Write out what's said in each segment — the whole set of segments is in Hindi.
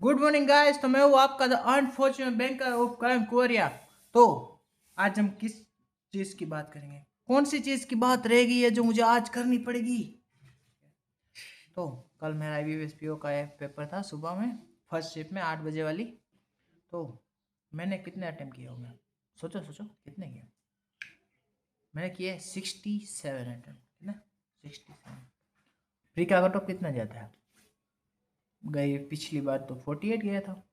Good morning guys. तो मैं हूँ आपका the unfortunate banker of crime Korea. तो आज हम किस चीज की बात करेंगे? कौन सी चीज की बात रह गई है जो मुझे आज करनी पड़ेगी? तो कल मेरा आईबीपीएस का एक पेपर था सुबह में, फर्स्ट शिफ्ट में 8 बजे वाली। तो मैंने कितने अटेम्प्ट किए होंगे? सोचो सोचो कितने किए। मैंने किए 67 अटेम्प्ट। कितना? 67। प्री का कट ऑफ कितना जाता है? गई पिछली बार तो 48 गया था,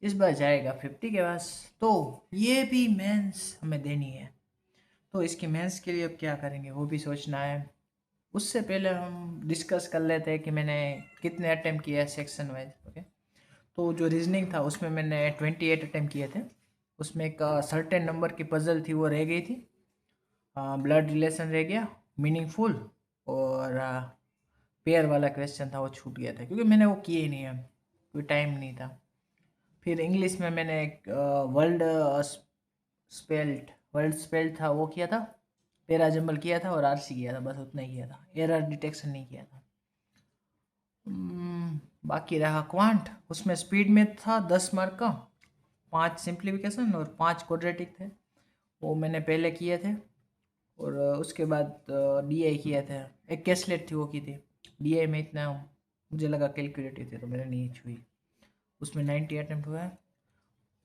इस बार जाएगा 50 के पास। तो ये भी मेंस हमें देनी है। तो इसकी मेंस के लिए अब क्या करेंगे वो भी सोचना है। उससे पहले हम डिस्कस कर लेते हैं कि मैंने कितने अटेम्प्ट किया है सेक्शन वाइज। ओके, तो जो रीजनिंग था उसमें मैंने 28 अटेम्प्ट किए थे। उसमें एक सर्टेन नंबर की पजल थी, वो रह गई थी। ब्लड रिलेशन रह गया, मीनिंगफुल, और पेयर वाला क्वेश्चन था वो छूट गया था क्योंकि मैंने वो किए ही नहीं है, कोई टाइम नहीं था। फिर इंग्लिश में मैंने एक वर्ल्ड स्पेल्ट था वो किया था, पेरा जंबल किया था और आरसी किया था, बस उतना ही किया था। एरर डिटेक्शन नहीं किया था। बाकी रहा क्वांट, उसमें स्पीड में था 10 मार्क का, 5 सिंप्लीफिकेशन और 5 क्वाड्रेटिक थे, वो मैंने पहले किए थे। और उसके बाद डीआई किया था, एक कैसलेट थी वो की थी। डीआई में इतना मुझे लगा कैलकुलेटिव थे तो मैंने नहीं छुई, उसमें 90 अटेम्प्ट हुआ है।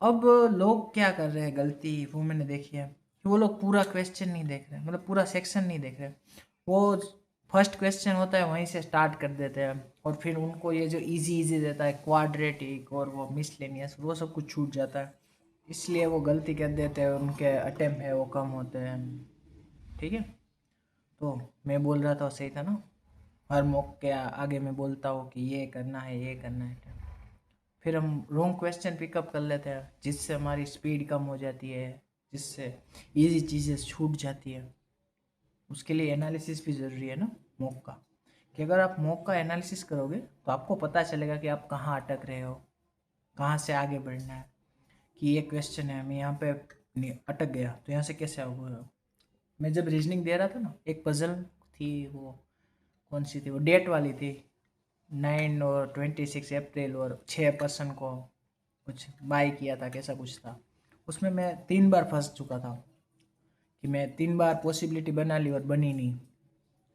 अब लोग क्या कर रहे हैं गलती, वो मैंने देखी है कि वो लोग पूरा क्वेश्चन नहीं देख रहे, मतलब पूरा सेक्शन नहीं देख रहे। वो फर्स्ट क्वेश्चन होता है वहीं से स्टार्ट कर देते हैं और फिर उनको ये जो इजी इजी देता है क्वाड्रेटिक और वो मिसलेनियस, वो सब कुछ छूट जाता है, इसलिए वो गलती कर देते हैं, उनके अटेम्प्ट है वो कम होते हैं। ठीक है, तो मैं बोल रहा था सही था ना? हर मौके के आगे मैं बोलता हूँ कि ये करना है ये करना है, फिर हम रॉन्ग क्वेश्चन पिकअप कर लेते हैं जिससे हमारी स्पीड कम हो जाती है, जिससे इजी चीज़ें छूट जाती है। उसके लिए एनालिसिस भी ज़रूरी है ना, मॉक का। कि अगर आप मॉक का एनालिसिस करोगे तो आपको पता चलेगा कि आप कहाँ अटक रहे हो, कहाँ से आगे बढ़ना है। कि ये क्वेश्चन है, मैं यहाँ पे अटक गया तो यहाँ से कैसे आऊँगा। मैं जब रीजनिंग दे रहा था ना, एक पजल थी, वो कौन सी थी, वो डेट वाली थी। 9 और 26 अप्रैल और 6 पर्सन को कुछ बाय किया था, कैसा कुछ था। उसमें मैं 3 बार फंस चुका था कि मैं 3 बार पॉसिबिलिटी बना ली और बनी नहीं।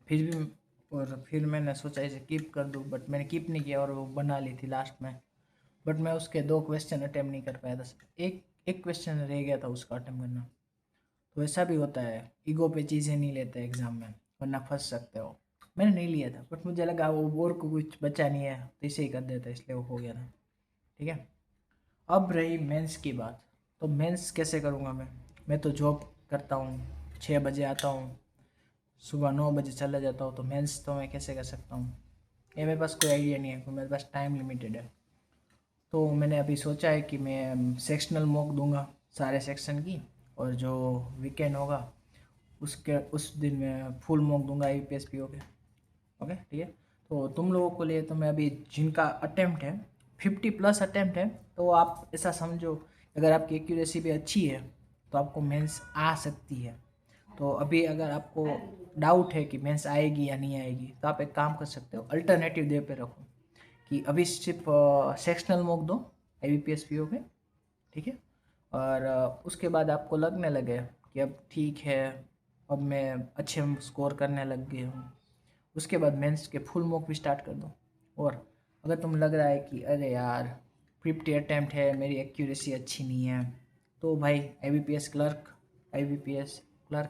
फिर भी, और फिर मैंने सोचा इसे कीप कर दूँ, बट मैंने कीप नहीं किया और वो बना ली थी लास्ट में। बट मैं उसके 2 क्वेश्चन अटेम्प्ट नहीं कर पाया था, एक एक क्वेश्चन रह गया था उसका अटेम्प्ट करना। तो ऐसा भी होता है, ईगो पे चीज़ें नहीं लेते एग्ज़ाम में, वरना फंस सकते हो। मैंने नहीं लिया था बट मुझे लगा वो और को कुछ बचा नहीं है तो इसे ही कर देता, इसलिए वो हो गया था। ठीक है, अब रही मेंस की बात। तो मेंस कैसे करूँगा मैं तो जॉब करता हूँ, 6 बजे आता हूँ, सुबह 9 बजे चला जाता हूँ, तो मेंस तो मैं कैसे कर सकता हूँ? ये मेरे पास कोई आइडिया नहीं है, क्योंकि मेरे पास टाइम लिमिटेड है। तो मैंने अभी सोचा है कि मैं सेक्शनल मॉक दूंगा सारे सेक्शन की, और जो वीकेंड होगा उसके उस दिन मैं फुल मॉक दूंगा IPS PO के। ओके ठीक है। तो तुम लोगों को लिए तो मैं अभी जिनका अटेम्प्ट है 50+ अटेम्प्ट है, तो आप ऐसा समझो, अगर आपकी एक्यूरेसी भी अच्छी है तो आपको मेंस आ सकती है। तो अभी अगर आपको डाउट है कि मेंस आएगी या नहीं आएगी, तो आप एक काम कर सकते हो, अल्टरनेटिव डे पे रखो कि अभी सिर्फ सेक्शनल मॉक दो IBPS PO पे। ठीक है, और उसके बाद आपको लगने लगे कि अब ठीक है, अब मैं अच्छे स्कोर करने लग गई हूँ, उसके बाद मेंस के फुल मॉक भी स्टार्ट कर दो। और अगर तुम लग रहा है कि अरे यार 50 अटैम्प्ट है, मेरी एक्यूरेसी अच्छी नहीं है, तो भाई IBPS क्लर्क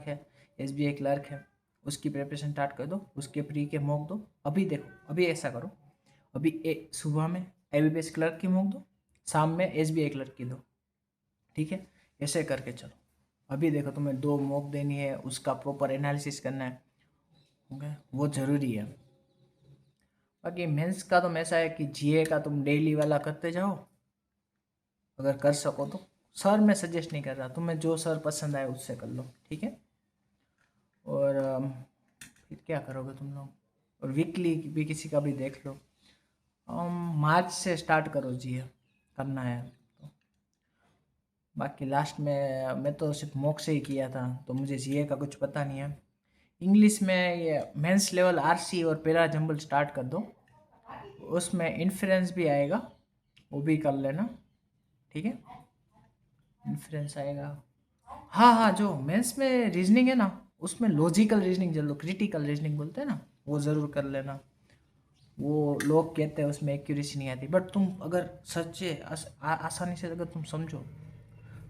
है, SBI क्लर्क है, उसकी प्रिपरेशन स्टार्ट कर दो, उसके प्री के मॉक दो। अभी देखो, अभी ऐसा करो, अभी सुबह में IBPS क्लर्क की मॉक दो, शाम में SBI क्लर्क की दो। ठीक है, ऐसे करके चलो। अभी देखो, तुम्हें 2 मॉक देनी है, उसका प्रॉपर एनालिसिस करना है। ओके, वो ज़रूरी है। बाकी मेंस का तो ऐसा है कि GA का तुम डेली वाला करते जाओ, अगर कर सको तो। सर मैं सजेस्ट नहीं कर रहा, तुम्हें जो सर पसंद आए उससे कर लो। ठीक है, और फिर क्या करोगे तुम लोग? और वीकली भी किसी का भी देख लो। मार्च से स्टार्ट करो GA करना है तो। बाकी लास्ट में मैं तो सिर्फ मॉक से ही किया था, तो मुझे GA का कुछ पता नहीं है। इंग्लिश में ये मेंस लेवल RC और पैरा जंबल स्टार्ट कर दो, उसमें इन्फ्रेंस भी आएगा वो भी कर लेना, ठीक है। इन्फ्लुएंस आएगा। हाँ हाँ, जो मेंस में रीजनिंग है ना, उसमें लॉजिकल रीजनिंग चलो, क्रिटिकल रीजनिंग बोलते हैं ना, वो ज़रूर कर लेना। वो लोग कहते हैं उसमें एक्यूरेसी नहीं आती, बट तुम अगर सच्चे आसानी से अगर तुम समझो,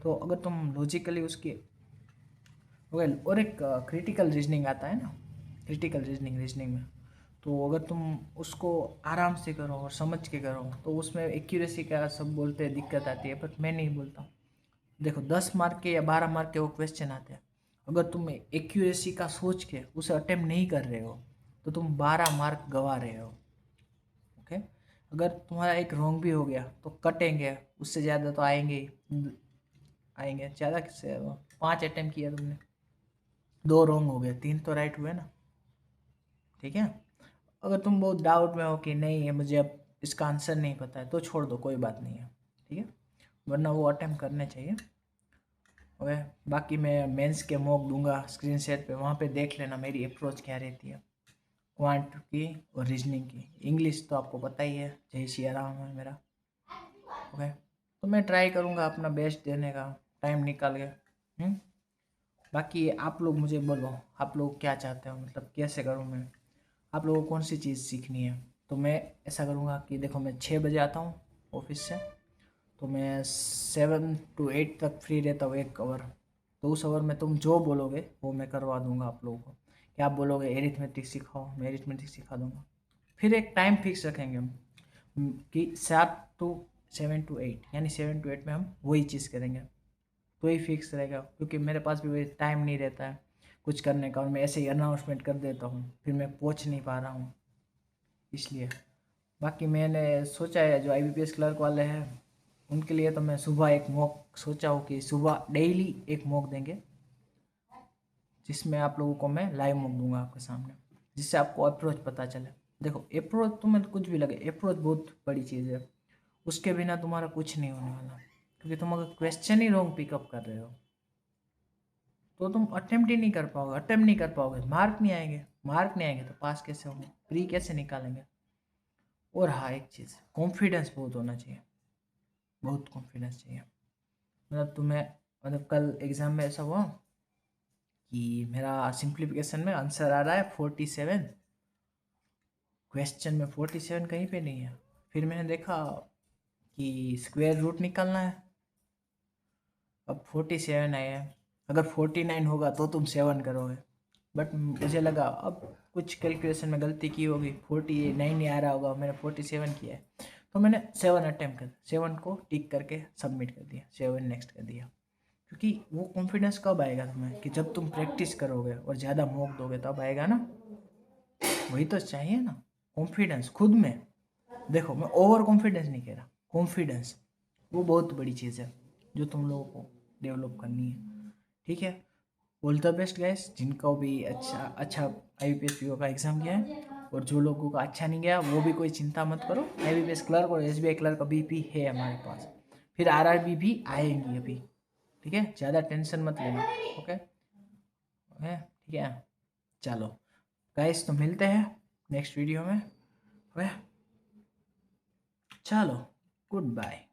तो अगर तुम लॉजिकली उसकी वेल, और एक क्रिटिकल रीजनिंग आता है ना, क्रिटिकल रीजनिंग में, तो अगर तुम उसको आराम से करो और समझ के करो, तो उसमें एक्यूरेसी का सब बोलते हैं दिक्कत आती है, बट मैं नहीं बोलता। देखो 10 मार्क के या 12 मार्क के वो क्वेश्चन आते हैं, अगर तुम एक्यूरेसी का सोच के उसे अटेम्प्ट नहीं कर रहे हो, तो तुम 12 मार्क गंवा रहे हो। ओके, अगर तुम्हारा एक रॉन्ग भी हो गया तो कटेंगे, उससे ज़्यादा तो आएंगे ही, आएंगे ज़्यादा किससे। 5 अटेम्प्ट किया तुमने, 2 रॉन्ग हो गए, 3 तो राइट हुए ना, ठीक है। अगर तुम बहुत डाउट में हो कि नहीं है मुझे अब इसका आंसर नहीं पता है, तो छोड़ दो, कोई बात नहीं है, ठीक है, वरना वो अटेम्प्ट करने चाहिए। ओके, बाकी मैं मेंस के मॉक दूंगा स्क्रीन शेयर पे, वहाँ पे देख लेना मेरी अप्रोच क्या रहती है क्वांट की और रीजनिंग की। इंग्लिश तो आपको पता ही है, जय श्री राम है मेरा। ओके, तो मैं ट्राई करूँगा अपना बेस्ट देने का, टाइम निकाल के। बाकी आप लोग मुझे बोलो, आप लोग क्या चाहते हो, मतलब कैसे करूँ मैं, आप लोगों को कौन सी चीज़ सीखनी है। तो मैं ऐसा करूँगा कि देखो, मैं 6 बजे आता हूँ ऑफिस से, तो मैं 7 to 8 तक फ्री रहता हूँ, 1 आवर। तो उस आवर में तुम जो बोलोगे वो मैं करवा दूंगा आप लोगों को। क्या आप बोलोगे एरिथमेटिक सिखाओ, मैं एरिथमेटिक सिखा दूंगा। फिर एक टाइम फिक्स रखेंगे हम, कि 7 to 8 यानी 7 to 8 में हम वही चीज़ करेंगे, तो ही फिक्स रहेगा, क्योंकि मेरे पास भी वही टाइम नहीं रहता है कुछ करने का, और मैं ऐसे ही अनाउंसमेंट कर देता हूँ, फिर मैं पहुँच नहीं पा रहा हूँ, इसलिए। बाकी मैंने सोचा है जो IBPS क्लर्क वाले हैं उनके लिए, तो मैं सुबह एक मॉक सोचा हूँ कि सुबह डेली एक मॉक देंगे, जिसमें आप लोगों को मैं लाइव मॉक दूंगा आपके सामने, जिससे आपको अप्रोच पता चले। देखो अप्रोच, तुम्हें कुछ भी लगे, अप्रोच बहुत बड़ी चीज़ है, उसके बिना तुम्हारा कुछ नहीं होने वाला, क्योंकि तुम अगर क्वेश्चन ही रॉन्ग पिकअप कर रहे हो, तो तुम अटेम्प्ट ही नहीं कर पाओगे, अटेम्प्ट नहीं कर पाओगे, मार्क नहीं आएंगे, मार्क नहीं आएंगे तो पास कैसे होंगे, प्री कैसे निकालेंगे। और हाँ, एक चीज़, कॉन्फिडेंस बहुत होना चाहिए, बहुत कॉन्फिडेंस चाहिए। मतलब तुम्हें, मतलब कल एग्ज़ाम में ऐसा हुआ कि मेरा सिंप्लीफिकेशन में आंसर आ रहा है 47, क्वेश्चन में 47 कहीं पे नहीं है। फिर मैंने देखा कि स्क्वायर रूट निकालना है, अब 47 आया है, अगर 49 होगा तो तुम 7 करोगे, बट मुझे लगा अब कुछ कैलकुलेशन में गलती की होगी, 49 नहीं आ रहा होगा, मैंने 47 किया है, तो मैंने 7 अटैम्प्ट कर, 7 को टिक करके सबमिट कर दिया, 7 नेक्स्ट कर दिया। क्योंकि वो कॉन्फिडेंस कब आएगा तुम्हें, कि जब तुम प्रैक्टिस करोगे और ज़्यादा मॉक दोगे तब आएगा ना, वही तो चाहिए ना, कॉन्फिडेंस खुद में। देखो मैं ओवर कॉन्फिडेंस नहीं कह रहा, कॉन्फिडेंस वो बहुत बड़ी चीज़ है जो तुम लोगों को डेवलप करनी है, ठीक है। ऑल द बेस्ट गाइस, जिनको भी अच्छा अच्छा IBPS PO का एग्ज़ाम गया है, और जो लोगों का अच्छा नहीं गया वो भी कोई चिंता मत करो, IBPS क्लर्क और SBI क्लर्क अभी भी है हमारे पास, फिर RRB भी आएंगी अभी, ठीक है, ज़्यादा टेंशन मत लेना। ओके ओके, ठीक है, चलो गाइस, तो मिलते हैं नेक्स्ट वीडियो में। ओके, चलो, गुड बाय।